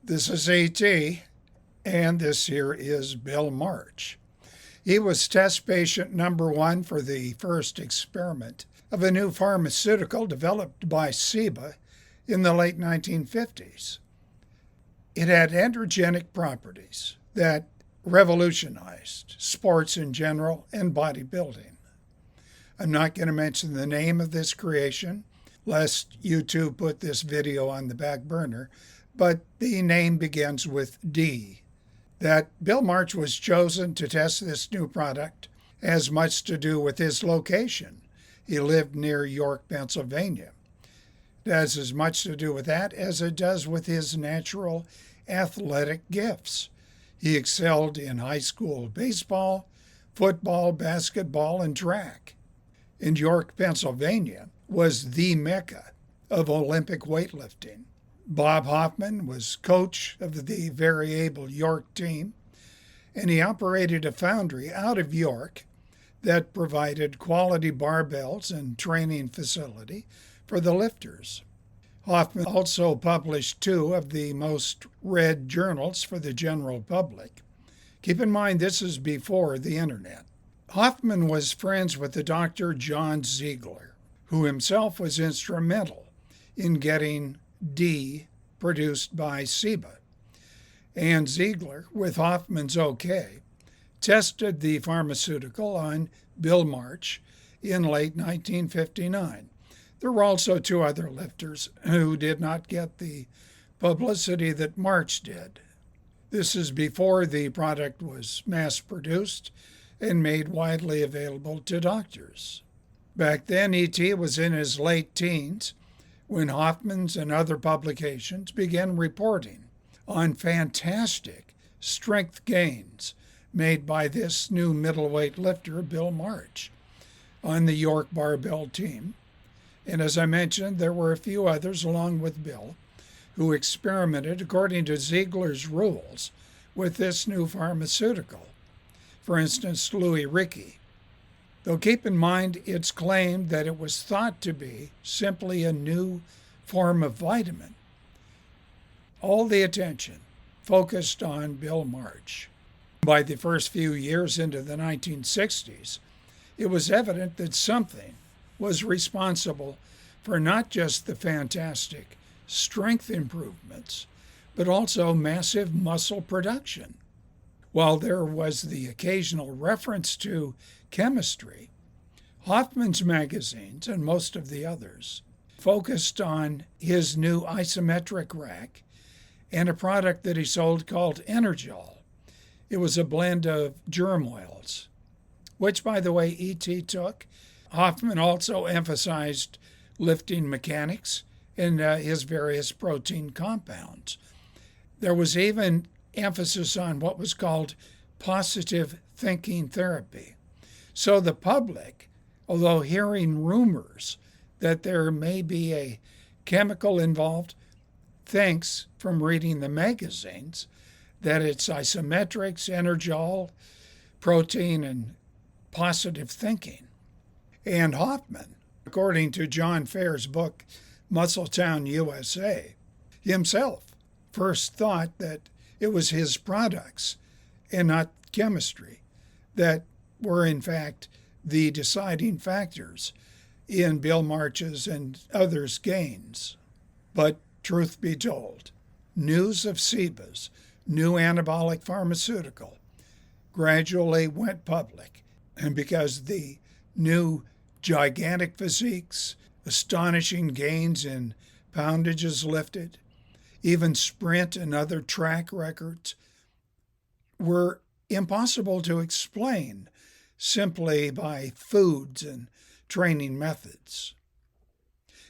This is AT, and this here is Bill March. He was test patient number one for the first experiment of a new pharmaceutical developed by SIBA in the late 1950s. It had androgenic properties that revolutionized sports in general and bodybuilding. I'm not going to mention the name of this creation, lest YouTube put this video on the back burner, but the name begins with D. That Bill March was chosen to test this new product has much to do with his location. He lived near York, Pennsylvania. It has as much to do with that as it does with his natural athletic gifts. He excelled in high school baseball, football, basketball, and track. And York, Pennsylvania was the mecca of Olympic weightlifting. Bob Hoffman was coach of the very able York team, and he operated a foundry out of York that provided quality barbells and training facility for the lifters. Hoffman also published two of the most read journals for the general public. Keep in mind, this is before the internet. Hoffman was friends with the Dr. John Ziegler, who himself was instrumental in getting D produced by SIBA. And Ziegler, with Hoffman's okay, tested the pharmaceutical on Bill March in late 1959. There were also two other lifters who did not get the publicity that March did. This is before the product was mass-produced and made widely available to doctors. Back then, E.T. was in his late teens when Hoffman's and other publications began reporting on fantastic strength gains made by this new middleweight lifter, Bill March, on the York barbell team. And as I mentioned, there were a few others along with Bill who experimented according to Ziegler's rules with this new pharmaceutical. For instance, Louis Rickey. Though keep in mind, it's claimed that it was thought to be simply a new form of vitamin. All the attention focused on Bill March. By the first few years into the 1960s, it was evident that something was responsible for not just the fantastic strength improvements, but also massive muscle production. While there was the occasional reference to chemistry, Hoffman's magazines and most of the others focused on his new isometric rack and a product that he sold called Energol. It was a blend of germ oils, which, by the way, E.T. took. Hoffman also emphasized lifting mechanics in his various protein compounds. There was even emphasis on what was called positive thinking therapy. So the public, although hearing rumors that there may be a chemical involved, thinks from reading the magazines that it's isometrics, Energol, protein, and positive thinking. And Hoffman, according to John Fair's book, Muscletown, USA, himself first thought that it was his products and not chemistry that were in fact the deciding factors in Bill March's and others' gains. But truth be told, news of SIBA's new anabolic pharmaceutical gradually went public, and because the new gigantic physiques, astonishing gains in poundages lifted, even sprint and other track records, were impossible to explain simply by foods and training methods.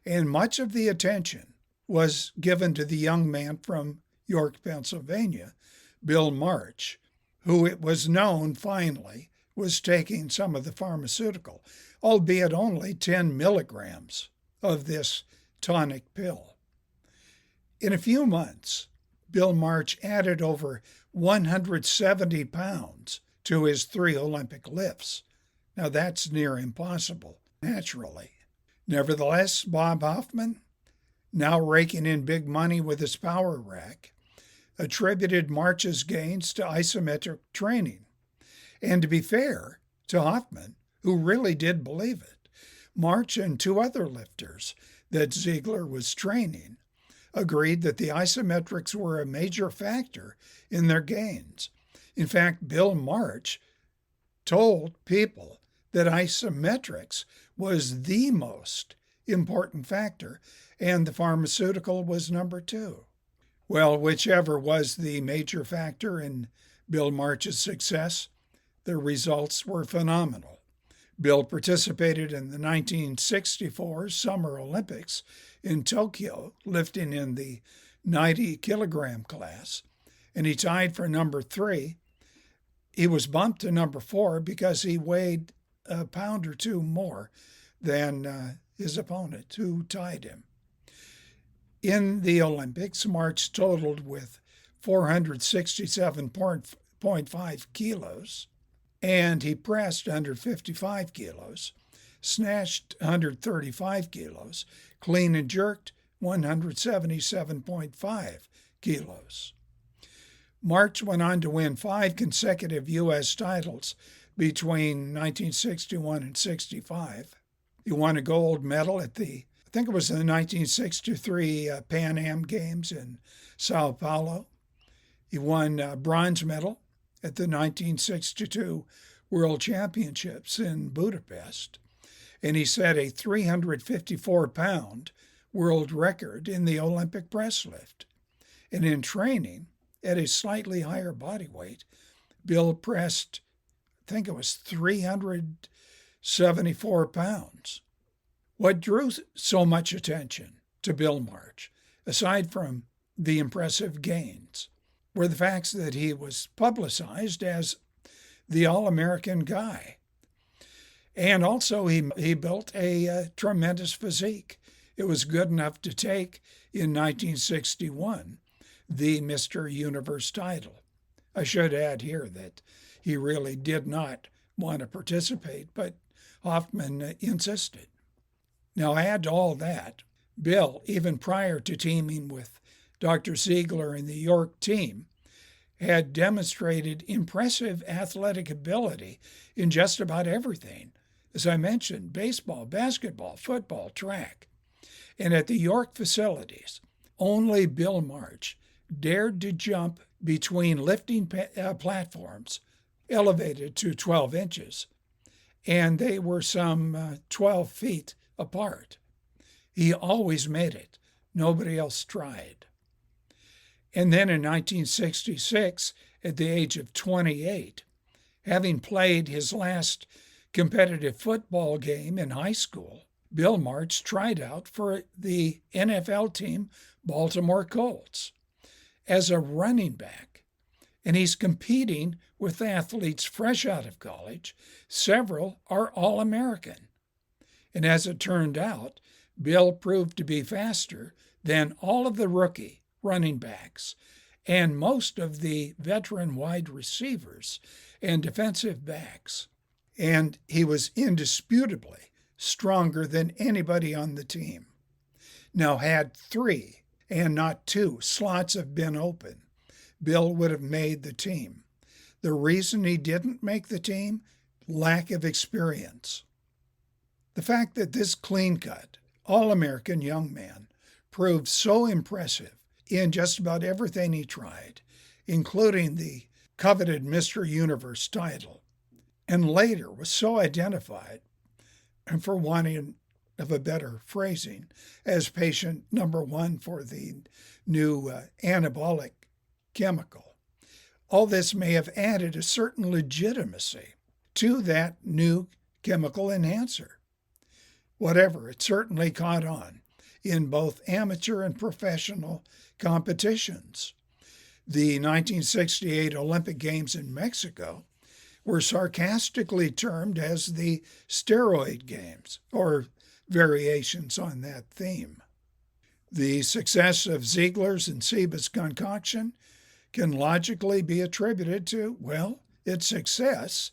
And much of the attention was given to the young man from York, Pennsylvania, Bill March, who it was known finally was taking some of the pharmaceutical, albeit only 10 milligrams of this tonic pill. In a few months, Bill March added over 170 pounds to his 3 Olympic lifts. Now that's near impossible, naturally. Nevertheless, Bob Hoffman, now raking in big money with his power rack, attributed March's gains to isometric training. And to be fair to Hoffman, who really did believe it, March and two other lifters that Ziegler was training agreed that the isometrics were a major factor in their gains. In fact, Bill March told people that isometrics was the most important factor, and the pharmaceutical was number two. Well, whichever was the major factor in Bill March's success, the results were phenomenal. Bill participated in the 1964 Summer Olympics in Tokyo, lifting in the 90-kilogram class, and he tied for number 3. He was bumped to number 4 because he weighed a pound or two more than his opponent, who tied him. In the Olympics, March totaled with 467.5 kilos, and he pressed 155 kilos, snatched 135 kilos, clean and jerked 177.5 kilos. March went on to win 5 consecutive U.S. titles between 1961 and 65. He won a gold medal at I think it was the 1963 Pan Am Games in Sao Paulo. He won a bronze medal at the 1962 World Championships in Budapest. And he set a 354-pound world record in the Olympic press lift. And in training, at a slightly higher body weight, Bill pressed, I think it was 374 pounds. What drew so much attention to Bill March, aside from the impressive gains, were the facts that he was publicized as the All-American guy. And also he built a tremendous physique. It was good enough to take, in 1961, the Mr. Universe title. I should add here that he really did not want to participate, but Hoffman insisted. Now add to all that, Bill, even prior to teaming with Dr. Ziegler and the York team, had demonstrated impressive athletic ability in just about everything. As I mentioned, baseball, basketball, football, track. And at the York facilities, only Bill March dared to jump between lifting platforms elevated to 12 inches, and they were some 12 feet apart. He always made it. Nobody else tried. And then in 1966, at the age of 28, having played his last competitive football game in high school, Bill March tried out for the NFL team Baltimore Colts as a running back. And he's competing with athletes fresh out of college. Several are All-American. And as it turned out, Bill proved to be faster than all of the rookie running backs and most of the veteran wide receivers and defensive backs. And he was indisputably stronger than anybody on the team. Now, had 3 and not 2 slots have been open, Bill would have made the team. The reason he didn't make the team? Lack of experience. The fact that this clean-cut, All-American young man proved so impressive in just about everything he tried, including the coveted Mr. Universe title, and later was so identified, and for wanting of a better phrasing, as patient number 1 for the new anabolic chemical. All this may have added a certain legitimacy to that new chemical enhancer. Whatever, it certainly caught on in both amateur and professional competitions. The 1968 Olympic Games in Mexico were sarcastically termed as the steroid games, or variations on that theme. The success of Ziegler's and Seba's concoction can logically be attributed to, well, its success.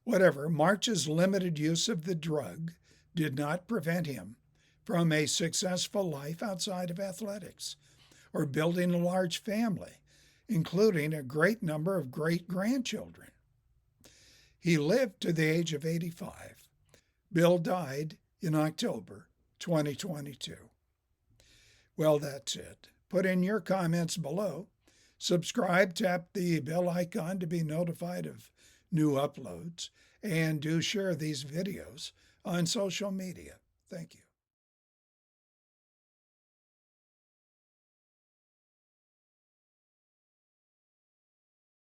Whatever, March's limited use of the drug did not prevent him from a successful life outside of athletics. or building a large family, including a great number of great-grandchildren. He lived to the age of 85. Bill died in October 2022. Well, that's it. Put in your comments below. Subscribe, tap the bell icon to be notified of new uploads, and do share these videos on social media. Thank you.